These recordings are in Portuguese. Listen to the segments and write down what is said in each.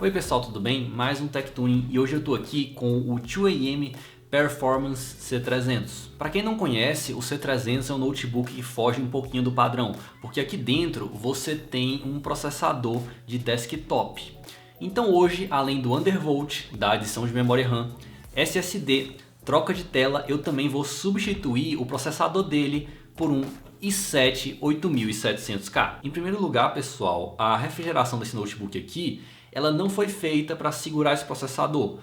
Oi pessoal, tudo bem? Mais um Tech Tuning e hoje eu estou aqui com o 2AM Performance C300. Para quem não conhece, o C300 é um notebook que foge um pouquinho do padrão, porque aqui dentro você tem um processador de desktop. Então hoje, além do undervolt, da adição de memória RAM, SSD, troca de tela, eu também vou substituir o processador dele por um i7 8700K. Em primeiro lugar, pessoal, a refrigeração desse notebook aqui, ela não foi feita para segurar esse processador.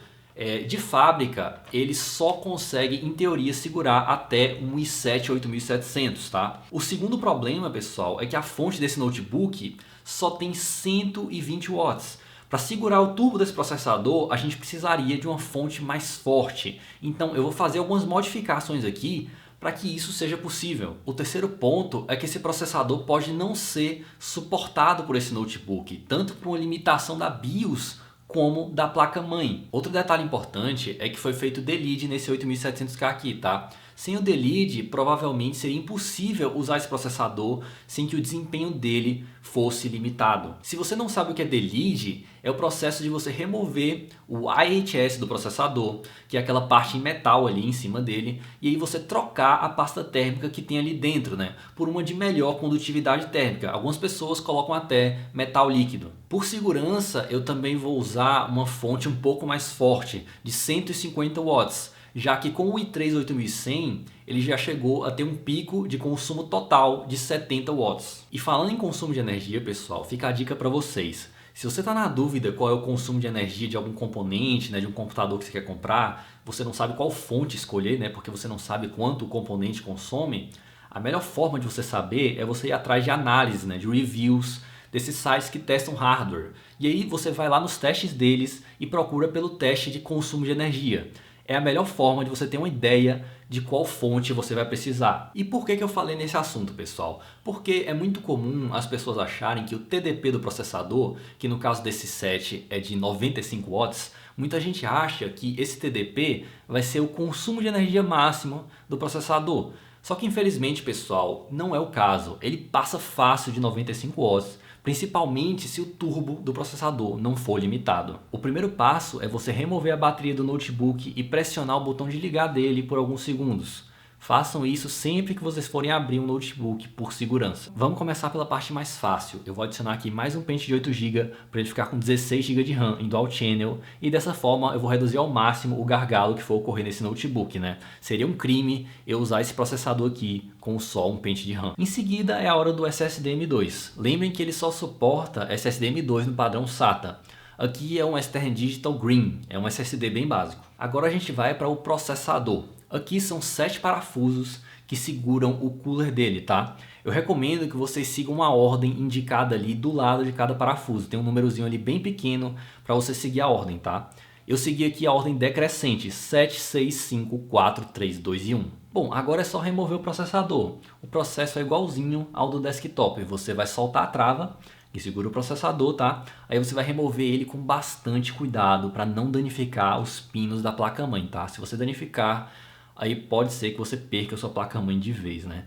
De fábrica, ele só consegue, em teoria, segurar até um i7 8700, tá? O segundo problema, pessoal, é que a fonte desse notebook só tem 120 watts. Para segurar o turbo desse processador, a gente precisaria de uma fonte mais forte. Então eu vou fazer algumas modificações aqui para que isso seja possível. O terceiro ponto é que esse processador pode não ser suportado por esse notebook, tanto por uma limitação da BIOS como da placa-mãe. Outro detalhe importante é que foi feito delete nesse 8700K aqui, tá? Sem o delete, provavelmente seria impossível usar esse processador sem que o desempenho dele fosse limitado. Se você não sabe o que é delete, é o processo de você remover o IHS do processador, que é aquela parte em metal ali em cima dele, e aí você trocar a pasta térmica que tem ali dentro, né, por uma de melhor condutividade térmica. Algumas pessoas colocam até metal líquido. Por segurança, eu também vou usar uma fonte um pouco mais forte, de 150 watts. Já que com o i3 8100 ele já chegou a ter um pico de consumo total de 70 watts. E falando em consumo de energia, pessoal, fica a dica para vocês. Se você está na dúvida qual é o consumo de energia de algum componente, né, de um computador que você quer comprar, você não sabe qual fonte escolher, né, porque você não sabe quanto o componente consome, a melhor forma de você saber é você ir atrás de análise, né, de reviews desses sites que testam hardware. E aí você vai lá nos testes deles e procura pelo teste de consumo de energia. É a melhor forma de você ter uma ideia de qual fonte você vai precisar. E por que eu falei nesse assunto, pessoal? Porque é muito comum as pessoas acharem que o TDP do processador, que no caso desse set é de 95 watts, muita gente acha que esse TDP vai ser o consumo de energia máximo do processador. Só que infelizmente, pessoal, não é o caso. Ele passa fácil de 95 watts, principalmente se o turbo do processador não for limitado. O primeiro passo é você remover a bateria do notebook e pressionar o botão de ligar dele por alguns segundos. Façam isso sempre que vocês forem abrir um notebook por segurança. Vamos começar pela parte mais fácil. Eu vou adicionar aqui mais um pente de 8 GB para ele ficar com 16 GB de RAM em Dual Channel e dessa forma eu vou reduzir ao máximo o gargalo que for ocorrer nesse notebook, né? Seria um crime eu usar esse processador aqui com só um pente de RAM. Em seguida é a hora do SSD M2. Lembrem que ele só suporta SSD M2 no padrão SATA. Aqui é um Western Digital Green, é um SSD bem básico. Agora a gente vai para o processador. Aqui são 7 parafusos que seguram o cooler dele, tá? Eu recomendo que vocês sigam uma ordem indicada ali do lado de cada parafuso. Tem um númerozinho ali bem pequeno para você seguir a ordem, tá? Eu segui aqui a ordem decrescente, 7, 6, 5, 4, 3, 2 e 1. Bom, agora é só remover o processador. O processo é igualzinho ao do desktop. Você vai soltar a trava que segura o processador, tá? Aí você vai remover ele com bastante cuidado para não danificar os pinos da placa-mãe, tá? Se você danificar, aí pode ser que você perca a sua placa-mãe de vez, né?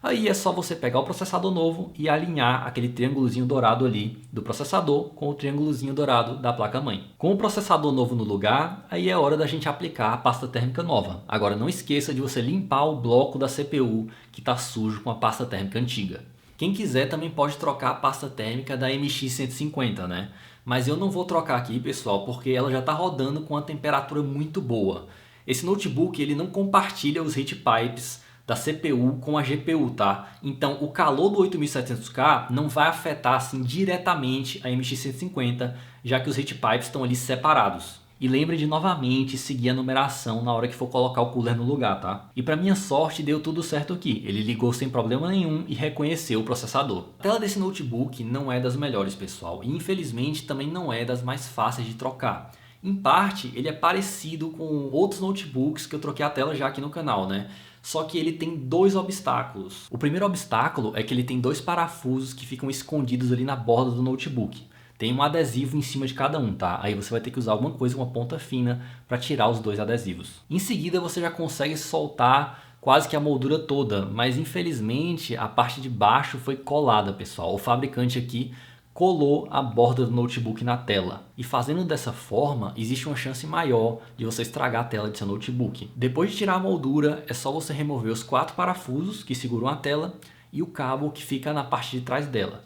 Aí é só você pegar o processador novo e alinhar aquele triângulozinho dourado ali do processador com o triângulozinho dourado da placa-mãe. Com o processador novo no lugar, aí é hora da gente aplicar a pasta térmica nova. Agora não esqueça de você limpar o bloco da CPU que está sujo com a pasta térmica antiga. Quem quiser também pode trocar a pasta térmica da MX150, né? Mas eu não vou trocar aqui, pessoal, porque ela já está rodando com uma temperatura muito boa. Esse notebook ele não compartilha os heat pipes da CPU com a GPU, tá? Então o calor do 8700K não vai afetar assim diretamente a MX150, já que os heat pipes estão ali separados. E lembre de novamente seguir a numeração na hora que for colocar o cooler no lugar, tá? E para minha sorte deu tudo certo aqui. Ele ligou sem problema nenhum e reconheceu o processador. A tela desse notebook não é das melhores, pessoal, e infelizmente também não é das mais fáceis de trocar. Em parte, ele é parecido com outros notebooks que eu troquei a tela já aqui no canal, né? Só que ele tem dois obstáculos. O primeiro obstáculo é que ele tem dois parafusos que ficam escondidos ali na borda do notebook. Tem um adesivo em cima de cada um, tá? Aí você vai ter que usar alguma coisa com uma ponta fina para tirar os dois adesivos. Em seguida você já consegue soltar quase que a moldura toda, mas infelizmente a parte de baixo foi colada, pessoal. O fabricante aqui colou a borda do notebook na tela. E fazendo dessa forma, existe uma chance maior de você estragar a tela de seu notebook. Depois de tirar a moldura, é só você remover os 4 parafusos que seguram a tela e o cabo que fica na parte de trás dela.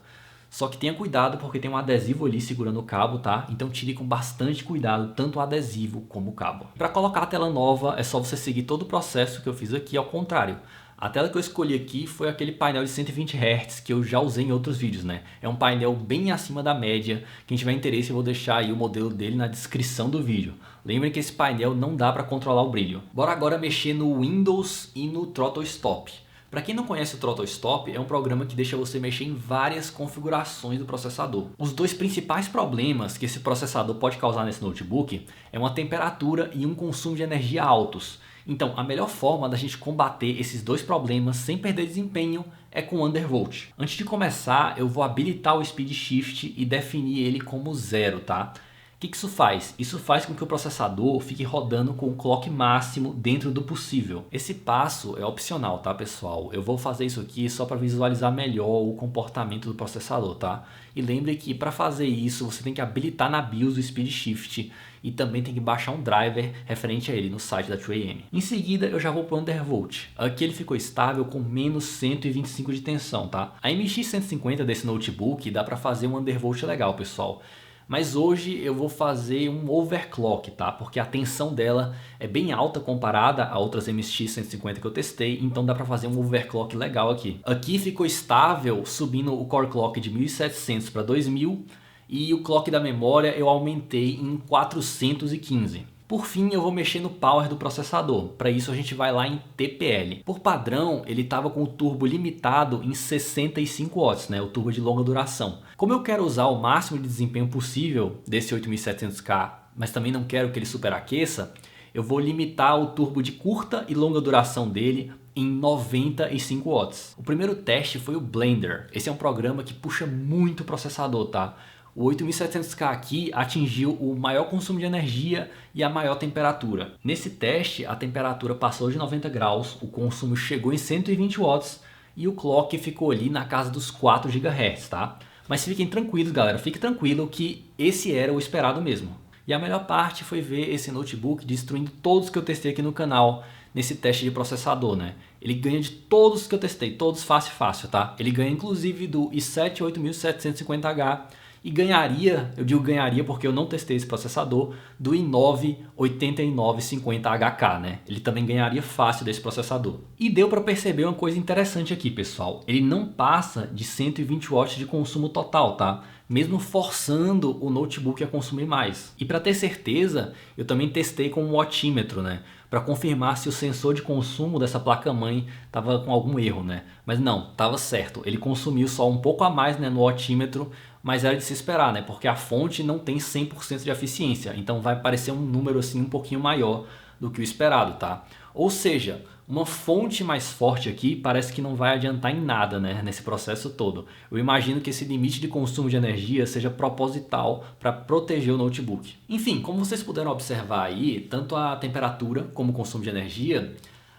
Só que tenha cuidado porque tem um adesivo ali segurando o cabo, tá? Então tire com bastante cuidado tanto o adesivo como o cabo. Para colocar a tela nova é só você seguir todo o processo que eu fiz aqui ao contrário. A tela que eu escolhi aqui foi aquele painel de 120 Hz que eu já usei em outros vídeos, né? É um painel bem acima da média. Quem tiver interesse eu vou deixar aí o modelo dele na descrição do vídeo. Lembrem que esse painel não dá para controlar o brilho. Bora agora mexer no Windows e no Throttle Stop. Para quem não conhece o Throttle Stop, é um programa que deixa você mexer em várias configurações do processador. Os dois principais problemas que esse processador pode causar nesse notebook é uma temperatura e um consumo de energia altos. Então, a melhor forma da gente combater esses dois problemas sem perder desempenho é com o undervolt. Antes de começar, eu vou habilitar o Speed Shift e definir ele como 0, tá? O que isso faz? Isso faz com que o processador fique rodando com o clock máximo dentro do possível. Esse passo é opcional, tá pessoal? Eu vou fazer isso aqui só para visualizar melhor o comportamento do processador, tá? E lembre que para fazer isso você tem que habilitar na BIOS o Speed Shift e também tem que baixar um driver referente a ele no site da 2AM. Em seguida eu já vou para o undervolt. Aqui ele ficou estável com menos 125 de tensão, tá? A MX150 desse notebook dá para fazer um undervolt legal, pessoal. Mas hoje eu vou fazer um overclock, tá? Porque a tensão dela é bem alta comparada a outras MX150 que eu testei, então dá para fazer um overclock legal aqui. Aqui ficou estável subindo o core clock de 1700 para 2000 e o clock da memória eu aumentei em 415. Por fim, eu vou mexer no power do processador. Para isso a gente vai lá em TPL. Por padrão, ele estava com o turbo limitado em 65 watts, né? O turbo de longa duração. Como eu quero usar o máximo de desempenho possível desse 8700K, mas também não quero que ele superaqueça, eu vou limitar o turbo de curta e longa duração dele em 95 watts. O primeiro teste foi o Blender. Esse é um programa que puxa muito o processador, tá? O 8700K aqui atingiu o maior consumo de energia e a maior temperatura. Nesse teste, a temperatura passou de 90 graus, o consumo chegou em 120 watts e o clock ficou ali na casa dos 4 GHz, tá? Mas fiquem tranquilos, galera, fique tranquilo que esse era o esperado mesmo. E a melhor parte foi ver esse notebook destruindo todos que eu testei aqui no canal nesse teste de processador, né? Ele ganha de todos que eu testei, todos fácil, tá? Ele ganha inclusive do i7 8750H e ganharia, eu digo ganharia porque eu não testei esse processador, do i9 8950HK, né? Ele também ganharia fácil desse processador. E deu para perceber uma coisa interessante aqui, pessoal. Ele não passa de 120 watts de consumo total, tá? Mesmo forçando o notebook a consumir mais. E para ter certeza, eu também testei com um wattímetro, né? Para confirmar se o sensor de consumo dessa placa-mãe estava com algum erro, né? Mas não, estava certo. Ele consumiu só um pouco a mais, né, no wattímetro, mas era de se esperar, né? Porque a fonte não tem 100% de eficiência, então vai parecer um número assim um pouquinho maior do que o esperado, tá? Ou seja, uma fonte mais forte aqui parece que não vai adiantar em nada, né, nesse processo todo. Eu imagino que esse limite de consumo de energia seja proposital para proteger o notebook. Enfim, como vocês puderam observar aí, tanto a temperatura como o consumo de energia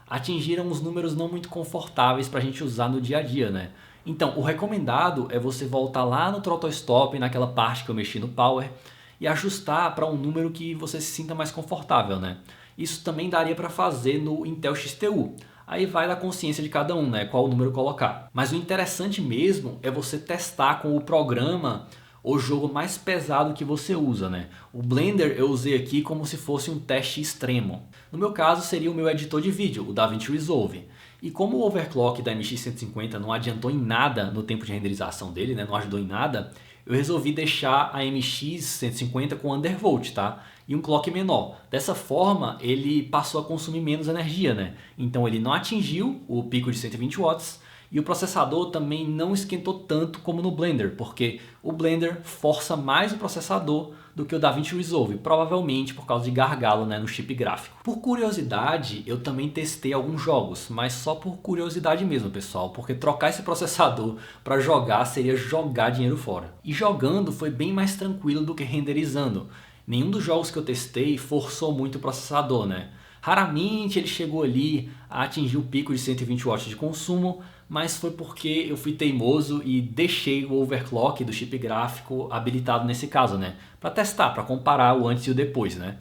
atingiram uns números não muito confortáveis para a gente usar no dia a dia, né? Então, o recomendado é você voltar lá no Throttle Stop, naquela parte que eu mexi no Power, e ajustar para um número que você se sinta mais confortável, né? Isso também daria para fazer no Intel XTU. Aí vai da consciência de cada um, né? Qual número colocar. Mas o interessante mesmo é você testar com o programa o jogo mais pesado que você usa, né? O Blender eu usei aqui como se fosse um teste extremo. No meu caso seria o meu editor de vídeo, o DaVinci Resolve. E como o overclock da MX150 não adiantou em nada no tempo de renderização dele, né? Não ajudou em nada, eu resolvi deixar a MX150 com undervolt, tá? E um clock menor. Dessa forma, ele passou a consumir menos energia, né? Então ele não atingiu o pico de 120 watts e o processador também não esquentou tanto como no Blender, porque o Blender força mais o processador do que o DaVinci Resolve, provavelmente por causa de gargalo, né, no chip gráfico. Por curiosidade, eu também testei alguns jogos, mas só por curiosidade mesmo, pessoal, porque trocar esse processador para jogar seria jogar dinheiro fora. E jogando foi bem mais tranquilo do que renderizando. Nenhum dos jogos que eu testei forçou muito o processador, né? Raramente ele chegou ali a atingir o pico de 120 watts de consumo, mas foi porque eu fui teimoso e deixei o overclock do chip gráfico habilitado nesse caso, né? Para testar, para comparar o antes e o depois, né?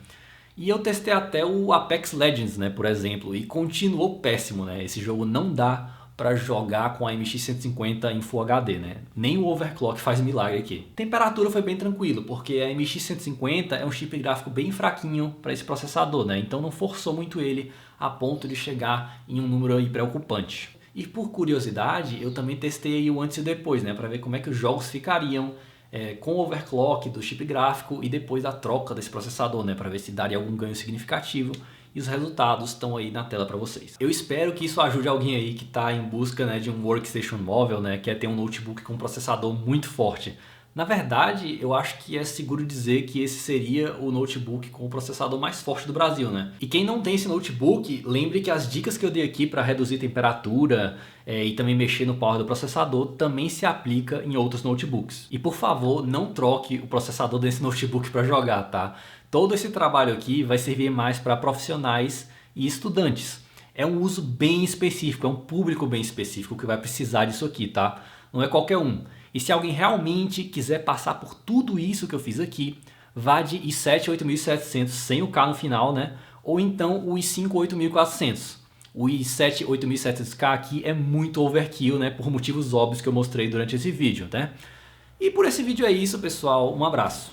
E eu testei até o Apex Legends, né, por exemplo, e continuou péssimo, né? Esse jogo não dá para jogar com a MX 150 em Full HD, né? Nem o overclock faz milagre aqui. Temperatura foi bem tranquilo, porque a MX 150 é um chip gráfico bem fraquinho para esse processador, né? Então não forçou muito ele a ponto de chegar em um número aí preocupante. E por curiosidade, eu também testei o antes e o depois, né, para ver como é que os jogos ficariam com o overclock do chip gráfico e depois da troca desse processador, né, para ver se daria algum ganho significativo. E os resultados estão aí na tela para vocês. Eu espero que isso ajude alguém aí que está em busca, né, de um workstation móvel, né, quer ter um notebook com um processador muito forte. Na verdade, eu acho que é seguro dizer que esse seria o notebook com o processador mais forte do Brasil, né? E quem não tem esse notebook, lembre que as dicas que eu dei aqui para reduzir temperatura e também mexer no power do processador também se aplica em outros notebooks. E por favor, não troque o processador desse notebook para jogar, tá? Todo esse trabalho aqui vai servir mais para profissionais e estudantes. É um uso bem específico, é um público bem específico que vai precisar disso aqui, tá? Não é qualquer um. E se alguém realmente quiser passar por tudo isso que eu fiz aqui, vá de i7 8700 sem o K no final, né? Ou então o i5 8400. O i7 8700K aqui é muito overkill, né? Por motivos óbvios que eu mostrei durante esse vídeo, né? E por esse vídeo é isso, pessoal. Um abraço.